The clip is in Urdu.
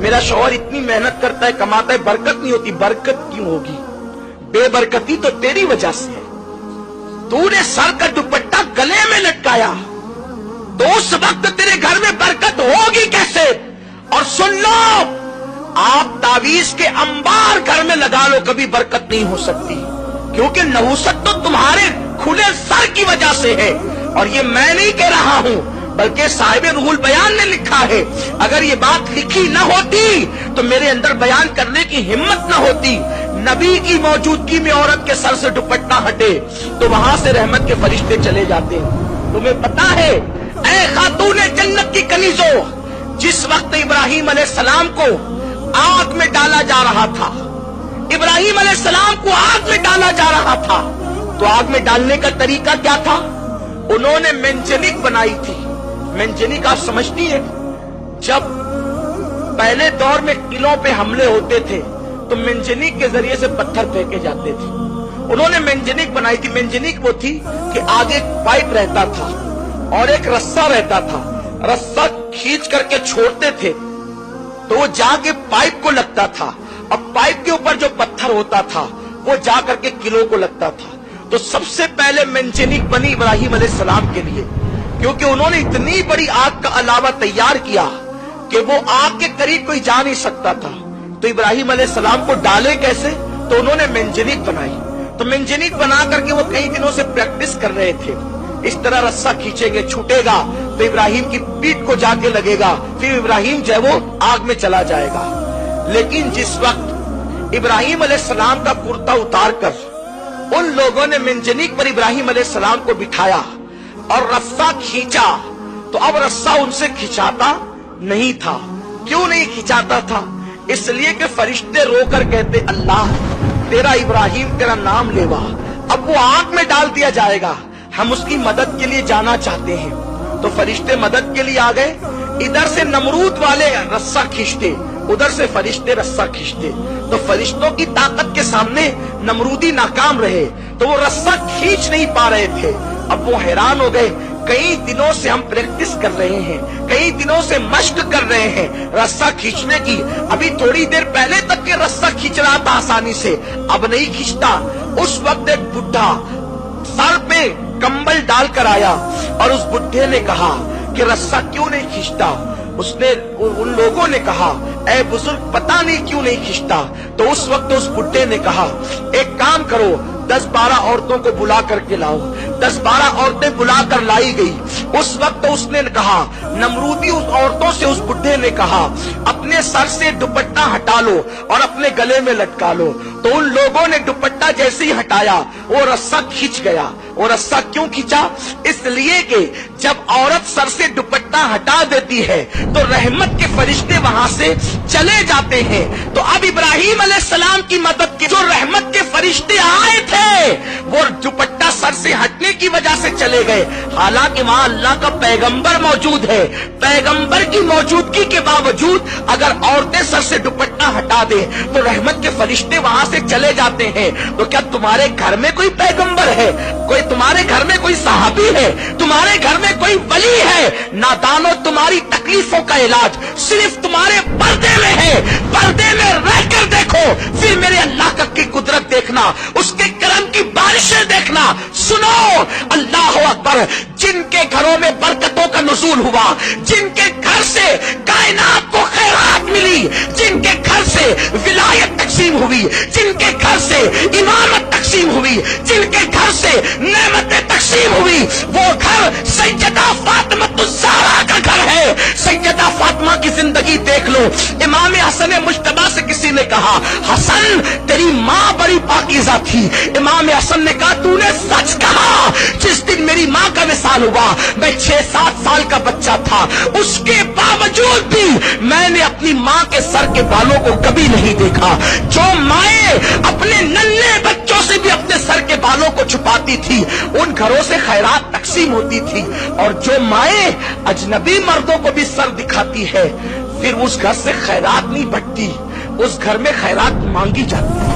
میرا شوہر اتنی محنت کرتا ہے, کماتا ہے, برکت نہیں ہوتی. برکت کیوں ہوگی؟ بے برکتی تو تیری وجہ سے ہے. تو نے سر کا دوپٹہ گلے میں لٹکایا تو اس وقت تیرے گھر میں برکت ہوگی کیسے؟ اور سن لو, آپ تعویذ کے انبار گھر میں لگا لو, کبھی برکت نہیں ہو سکتی, کیونکہ نحوست تو تمہارے کھلے سر کی وجہ سے ہے. اور یہ میں نہیں کہہ رہا ہوں, بلکہ صاحب روح البیان نے لکھا ہے. اگر یہ بات لکھی نہ ہوتی تو میرے اندر بیان کرنے کی ہمت نہ ہوتی. نبی کی موجودگی میں عورت کے سر سے دوپٹہ ہٹے تو وہاں سے رحمت کے فرشتے چلے جاتے ہیں. تمہیں پتا ہے اے خاتون جنت کی کنیزوں, جس وقت ابراہیم علیہ السلام کو آگ میں ڈالا جا رہا تھا, ابراہیم علیہ السلام کو آگ میں ڈالا جا رہا تھا, تو آگ میں ڈالنے کا طریقہ کیا تھا؟ انہوں نے منجنیق بنائی تھی. منجنیق آپ سمجھتی ہیں, جب پہلے دور میں قلعوں پہ حملے ہوتے تھے تو منجنیق کے ذریعے سے پتھر پھینکے جاتے تھے. انہوں نے منجنیق بنائی تھی. منجنیق وہ تھی کہ آگے ایک پائپ رہتا تھا اور ایک رسہ رہتا تھا. رسہ کھینچ کر کے چھوڑتے تھے تو وہ جا کے پائپ کو لگتا تھا, اور پائپ کے اوپر جو پتھر ہوتا تھا وہ جا کر کے قلعوں کو لگتا تھا. تو سب سے پہلے منجنیق بنی ابراہیم علیہ السلام کے لیے, کیونکہ انہوں نے اتنی بڑی آگ کا علاوہ تیار کیا کہ وہ آگ کے قریب کوئی جا نہیں سکتا تھا. تو ابراہیم علیہ السلام کو ڈالے کیسے؟ تو انہوں نے منجنیق بنائی. تو منجنیق بنا کر کے وہ کئی دنوں سے پریکٹس کر رہے تھے. اس طرح رسہ کھینچیں گے, چھوٹے گا تو ابراہیم کی پیٹھ کو جا کے لگے گا, پھر ابراہیم جو ہے وہ آگ میں چلا جائے گا. لیکن جس وقت ابراہیم علیہ السلام کا کرتا اتار کر ان لوگوں نے منجنیق پر ابراہیم علیہ السلام کو بٹھایا اور رسہ کھینچا, تو اب رسہ ان سے کھینچاتا نہیں تھا. کیوں نہیں کھینچاتا تھا؟ اس لیے کہ فرشتے رو کر کہتے, اللہ تیرا ابراہیم تیرا نام لیوا, اب وہ آگ میں ڈال دیا جائے گا, ہم اس کی مدد کے لیے جانا چاہتے ہیں. تو فرشتے مدد کے لیے آ گئے. ادھر سے نمرود والے رسہ کھینچتے, ادھر سے فرشتے رسہ کھینچتے. تو فرشتوں کی طاقت کے سامنے نمرودی ناکام رہے, تو وہ رسہ کھینچ نہیں پا رہے تھے. اب وہ حیران ہو گئے, کئی دنوں سے ہم پریکٹس کر رہے ہیں, کئی دنوں سے مشق کر رہے ہیں رسہ کھینچنے کی, ابھی تھوڑی دیر پہلے تک کے رسہ کھینچ رہا تھا آسانی سے, اب نہیں کھینچتا. اس وقت ایک بڈھا سر پہ کمبل ڈال کر آیا اور اس بڈھے نے کہا کہ رسہ کیوں نہیں کھینچتا؟ ان لوگوں نے کہا, اے بزرگ پتہ نہیں کیوں نہیں کھینچتا. تو اس وقت اس بڈھے نے کہا, ایک کام کرو, 10-12 عورتوں کو بلا کر کے لاؤ. 10-12 عورتیں بلا کر لائی گئی. اس وقت اس نے کہا, نمرودی اس عورتوں سے اس بڈھے نے کہا, اپنے سر سے دوپٹہ ہٹا لو اور اپنے گلے میں لٹکا لو. تو ان لوگوں نے دوپٹہ جیسے ہی ہٹایا وہ رسہ کھینچ گیا. وہ رسہ کیوں کھینچا؟ اس لیے کہ جب عورت سر سے دوپٹہ ہٹا دیتی ہے تو رحمت کے فرشتے وہاں سے چلے جاتے ہیں. تو اب ابراہیم علیہ السلام کی مدد کے جو رحمت کے فرشتے آئے تھے وہ دوپٹہ سر سے ہٹنے کی وجہ سے چلے گئے. حالانکہ وہاں اللہ کا پیغمبر موجود ہے, پیغمبر کی موجودگی کے باوجود اگر عورتیں سر سے دوپٹہ ہٹا دیں تو رحمت کے فرشتے وہاں سے چلے جاتے ہیں. تو کیا تمہارے گھر میں کوئی پیغمبر ہے؟ کوئی تمہارے گھر میں کوئی صحابی ہے؟ تمہارے گھر میں کوئی ولی ہے؟ نادانو, تمہاری تکلیفوں کا علاج صرف تمہارے پردے میں ہے. پردے میں رہ کر دیکھو, پھر میرے اللہ کی قدرت دیکھنا, اس کے کرم کی بارشیں دیکھنا. سنو, اللہ اکبر, جن کے گھروں میں برکتوں کا نزول ہوا, جن کے گھر سے کائنات کو خیرات ملی, جن کے گھر سے ولایت تقسیم ہوئی, جن کے گھر سے امامت تقسیم ہوئی, جن کے گھر سے نعمتیں تقسیم ہوئی, وہ گھر سیدہ فاطمہ الزہرا کا گھر ہے. سیدہ فاطمہ کی زندگی دیکھ لو. امام حسن مجتبی سے کسی نے کہا, حسن تیری ماں بڑی پاکیزہ تھی. امام حسن نے کہا, تو نے سچ کہا. جس دن میری ماں کا وصال ہوا میں 6-7 سال کا بچہ تھا, اس کے باوجود بھی میں نے اپنی ماں کے سر کے بالوں کو کبھی نہیں دیکھا. جو مائیں اپنے ننھے بچوں سے بھی اپنے سر کے بالوں کو چھپاتی تھی ان گھروں سے خیرات تقسیم ہوتی تھی, اور جو مائیں اجنبی مردوں کو بھی سر دکھاتی ہے پھر اس گھر سے خیرات نہیں بٹتی, اس گھر میں خیرات مانگی جاتی.